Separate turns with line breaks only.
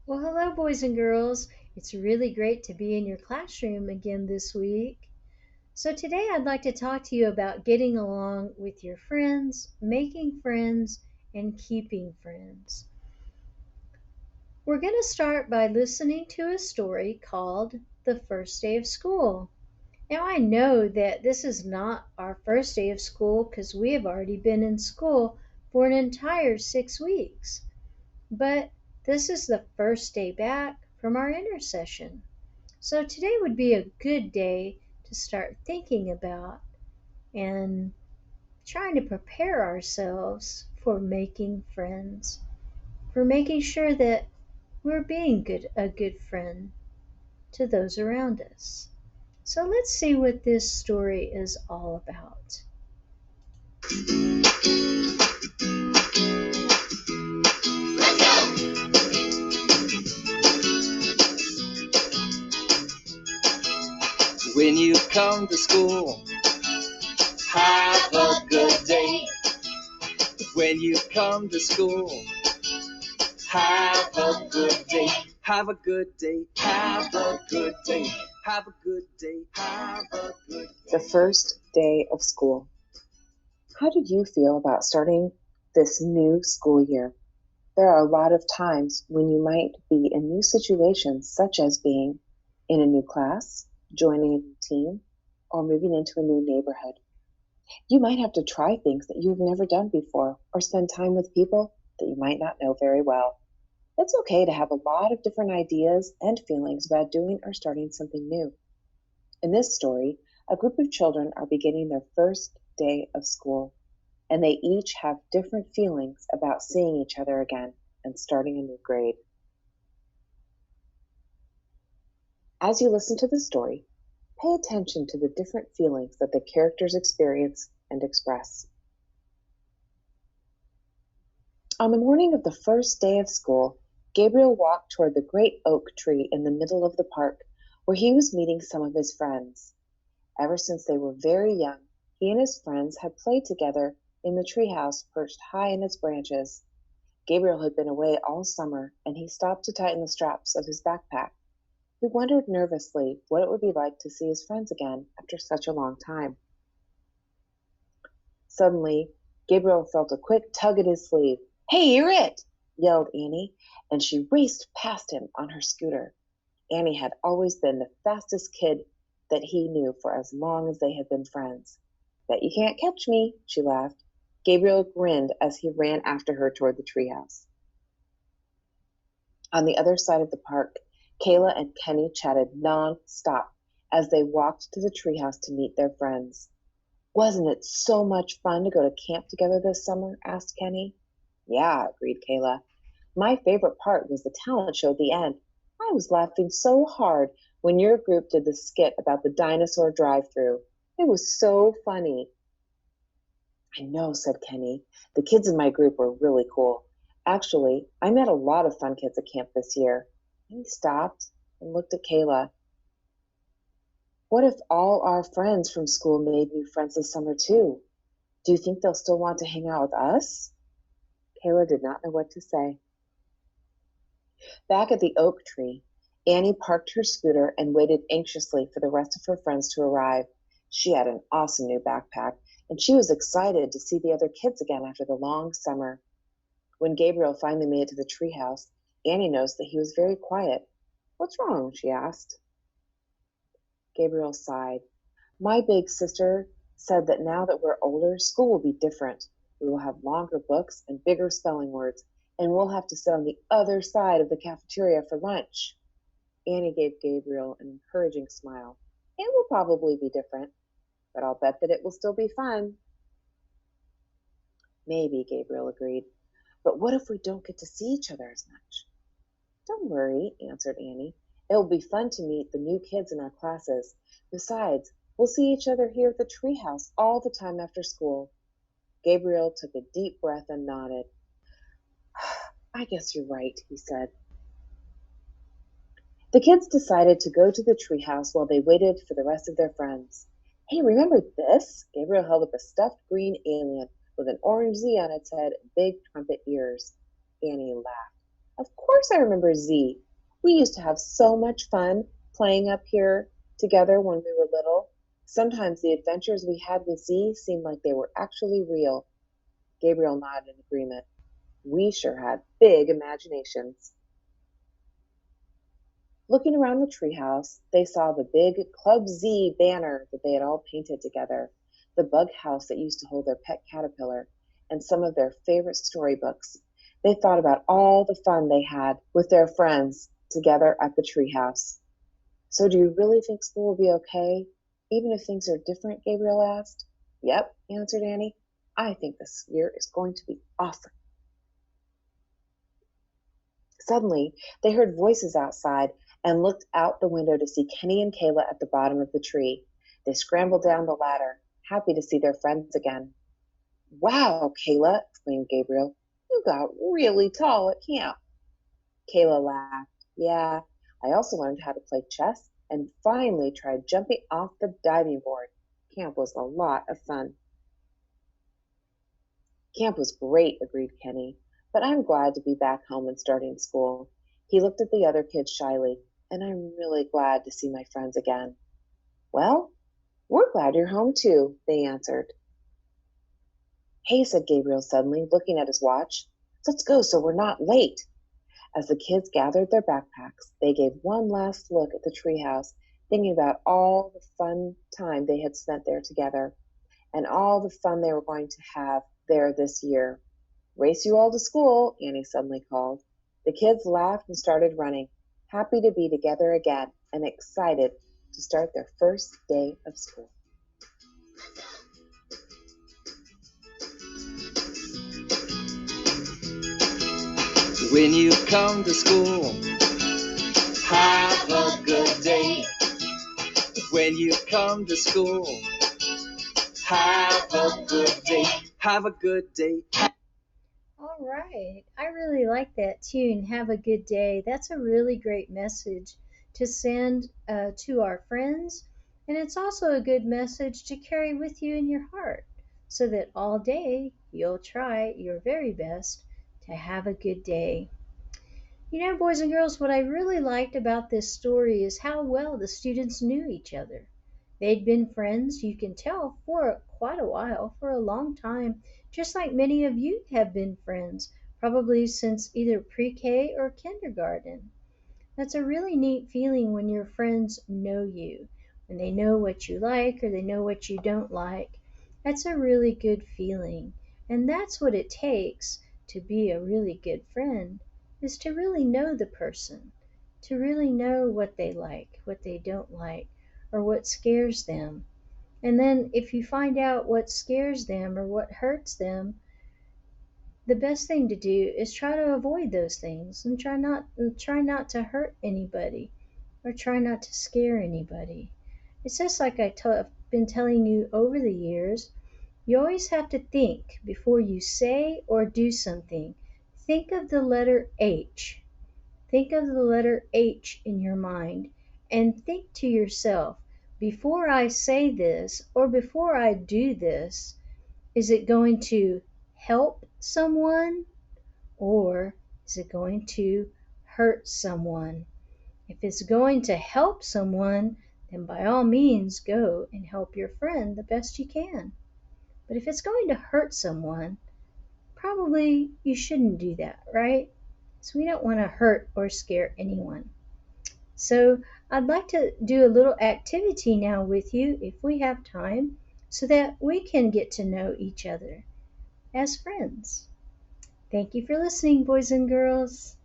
Well, hello, boys and girls. It's really great to be in your classroom again this week. So, today I'd like to talk to you about getting along with your friends, making friends, and keeping friends. We're going to start by listening to a story called The First Day of School. Now, I know that this is not our first day of school because we have already been in school for an entire 6 weeks. But this is the first day back from our intercession. So today would be a good day to start thinking about and trying to prepare ourselves for making friends, for making sure that we're being a good friend to those around us. So let's see what this story is all about.
When you come to school, have a good day. When you come to school, have a good day. Have a good day. Have a good day. Have a good day. Have a good day.
The first day of school. How did you feel about starting this new school year? There are a lot of times when you might be in new situations, such as being in a new class, joining a new team, or moving into a new neighborhood. You might have to try things that you've never done before, or spend time with people that you might not know very well. It's okay to have a lot of different ideas and feelings about doing or starting something new. In this story, a group of children are beginning their first day of school, and they each have different feelings about seeing each other again and starting a new grade. As you listen to the story, pay attention to the different feelings that the characters experience and express. On the morning of the first day of school, Gabriel walked toward the great oak tree in the middle of the park, where he was meeting some of his friends. Ever since they were very young, he and his friends had played together in the treehouse perched high in its branches. Gabriel had been away all summer, and he stopped to tighten the straps of his backpack. He wondered nervously what it would be like to see his friends again after such a long time. Suddenly, Gabriel felt a quick tug at his sleeve. "Hey, you're it!" yelled Annie, and she raced past him on her scooter. Annie had always been the fastest kid that he knew for as long as they had been friends. "Bet you can't catch me," she laughed. Gabriel grinned as he ran after her toward the treehouse. On the other side of the park, Kayla and Kenny chatted non-stop as they walked to the treehouse to meet their friends. "Wasn't it so much fun to go to camp together this summer?" asked Kenny. "Yeah," agreed Kayla. "My favorite part was the talent show at the end. I was laughing so hard when your group did the skit about the dinosaur drive-through. It was so funny." "I know," said Kenny. "The kids in my group were really cool. Actually, I met a lot of fun kids at camp this year." He stopped and looked at Kayla. "What if all our friends from school made new friends this summer too? Do you think they'll still want to hang out with us?" Kayla did not know what to say. Back at the oak tree, Annie parked her scooter and waited anxiously for the rest of her friends to arrive. She had an awesome new backpack, and she was excited to see the other kids again after the long summer. When Gabriel finally made it to the treehouse, Annie noticed that he was very quiet. "What's wrong?" she asked. Gabriel sighed. "My big sister said that now that we're older, school will be different. We will have longer books and bigger spelling words, and we'll have to sit on the other side of the cafeteria for lunch." Annie gave Gabriel an encouraging smile. "It will probably be different, but I'll bet that it will still be fun." "Maybe," Gabriel agreed. "But what if we don't get to see each other as much?" "Don't worry," answered Annie. "It will be fun to meet the new kids in our classes. Besides, we'll see each other here at the treehouse all the time after school." Gabriel took a deep breath and nodded. "I guess you're right," he said. The kids decided to go to the treehouse while they waited for the rest of their friends. "Hey, remember this?" Gabriel held up a stuffed green alien with an orange Z on its head and big trumpet ears. Annie laughed. Of course I remember Z. We used to have so much fun playing up here together when we were little. Sometimes the adventures we had with Z seemed like they were actually real. Gabriel nodded in agreement. We sure had big imaginations. Looking around the treehouse, they saw the big Club Z banner that they had all painted together, the bug house that used to hold their pet caterpillar, and some of their favorite storybooks. They thought about all the fun they had with their friends together at the treehouse. So, do you really think school will be okay, even if things are different? Gabriel asked. Yep, answered Annie. I think this year is going to be awesome. Suddenly, they heard voices outside and looked out the window to see Kenny and Kayla at the bottom of the tree. They scrambled down the ladder, happy to see their friends again. Wow, Kayla, exclaimed Gabriel. You got really tall at camp. Kayla laughed. Yeah, I also learned how to play chess and finally tried jumping off the diving board. Camp was a lot of fun. Camp was great, agreed Kenny, but I'm glad to be back home and starting school. He looked at the other kids shyly, and I'm really glad to see my friends again. Well, we're glad you're home too, they answered. Hey, said Gabriel suddenly, looking at his watch. Let's go so we're not late. As the kids gathered their backpacks, they gave one last look at the treehouse, thinking about all the fun time they had spent there together and all the fun they were going to have there this year. Race you all to school, Annie suddenly called. The kids laughed and started running, happy to be together again and excited to start their first day of school.
When you come to school, have a good day. When you come to school, have a good day. Have a good day.
All right. I really like that tune. Have a good day. That's a really great message to send to our friends. And it's also a good message to carry with you in your heart so that all day you'll try your very best to have a good day. You know, boys and girls, what I really liked about this story is how well the students knew each other. They'd been friends, you can tell, for quite a while, for a long time, just like many of you have been friends, probably since either pre K or kindergarten. That's a really neat feeling when your friends know you, when they know what you like or they know what you don't like. That's a really good feeling. And that's what it takes to be a really good friend, is to really know the person, to really know what they like, what they don't like, or what scares them. And then if you find out what scares them or what hurts them, the best thing to do is try to avoid those things and try not to hurt anybody or try not to scare anybody. It's just like I've been telling you over the years. You always have to think before you say or do something. Think of the letter H. Think of the letter H in your mind and think to yourself, before I say this or before I do this, is it going to help someone or is it going to hurt someone? If it's going to help someone, then by all means go and help your friend the best you can. But if it's going to hurt someone, probably you shouldn't do that, right? So we don't want to hurt or scare anyone. So I'd like to do a little activity now with you if we have time so that we can get to know each other as friends. Thank you for listening, boys and girls.